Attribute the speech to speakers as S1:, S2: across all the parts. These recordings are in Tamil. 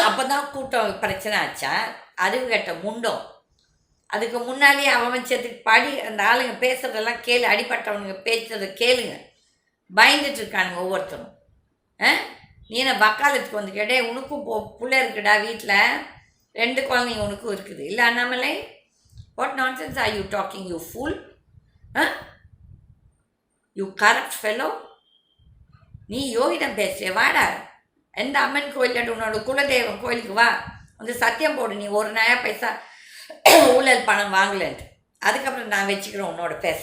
S1: அப்போ தான் கூட்டம் பிரச்சனை ஆச்சா? அறிவு கட்ட முண்டம். அதுக்கு முன்னாலேயே அவன் சேர்த்துக்கு படி அந்த ஆளுங்க பேசுகிறதெல்லாம் கேளு, அடிப்பட்டவனுங்க பேசுகிறத கேளுங்க. பயந்துட்டு இருக்கானுங்க ஒவ்வொருத்தரும். நீ என்ன வக்காலத்துக்கு வந்து கேட்டே, உனக்கும் பிள்ளை இருக்குடா வீட்டில், 2 குழந்தைங்க உனக்கும் இருக்குது இல்லை Annamalai? What nonsense are you talking, you pool? You corrupt fellow. நீ யோகிடம் பேசுறிய, வாடா எந்த அம்மன் கோயிலில் உன்னோட குலதெய்வம் கோயிலுக்கு வா, வந்து சத்தியம் போடு நீ 1 நயா பைசா ஊழல் பணம் வாங்கலன்ட்டு. அதுக்கப்புறம் நான் வச்சுக்கிறேன் உன்னோட பேச.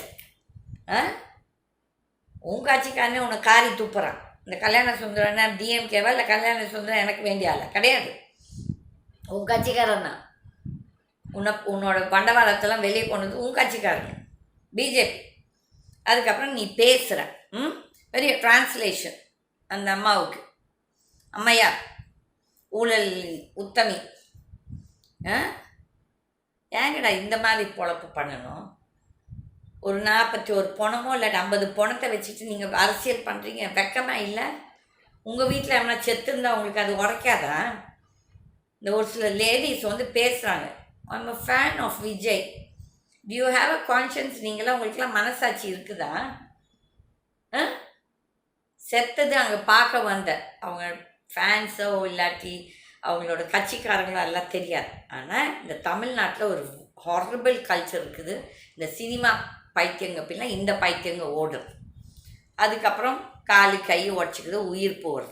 S1: உன் காட்சிக்காரனே உன்னை காரி துப்புறான். இந்த கல்யாண சுந்தரன்னா டிஎம்கேவா இல்லை கல்யாண சுந்தரம் எனக்கு வேண்டிய ஆள கிடையாது. உன் கட்சிக்காரன் தான். உன்னோட பண்டவாளத்தெல்லாம் வெளியே கொண்டது உன் கட்சிக்காரன் பிஜேபி. அதுக்கப்புறம் நீ பேசுகிற பெரிய டிரான்ஸ்லேஷன் அந்த அம்மாவுக்கு, அம்மையா ஊழல் உத்தமி. ஏங்கடா இந்த மாதிரி பொழப்பு பண்ணணும்? ஒரு 41 பணமோ இல்லை 50 பணத்தை வச்சுட்டு நீங்கள் அரசியல் பண்ணுறீங்க, வெக்கமா இல்லை? உங்கள் வீட்டில் எவனா செத்து இருந்தால் உங்களுக்கு அது உரைக்காதா? இந்த ஒரு சில லேடிஸ் வந்து பேசுகிறாங்க, I'm a fan of Vijay. Do you have a conscience? நீங்களாம் உங்களுக்கெல்லாம் மனசாட்சி இருக்குதா? செத்தது அங்கே பார்க்க வந்த அவங்க ஃபேன்ஸோ இல்லாட்டி அவங்களோட கட்சிக்காரங்களோ எல்லாம் தெரியாது. ஆனால் இந்த தமிழ்நாட்டில் ஒரு ஹாரபிள் கல்ச்சர் இருக்குது. இந்த சினிமா பைத்தியங்க பின்னால் இந்த பைத்தியங்க ஓடுறது. அதுக்கப்புறம் காலு கை உடச்சிக்குது, உயிர் போடுறது.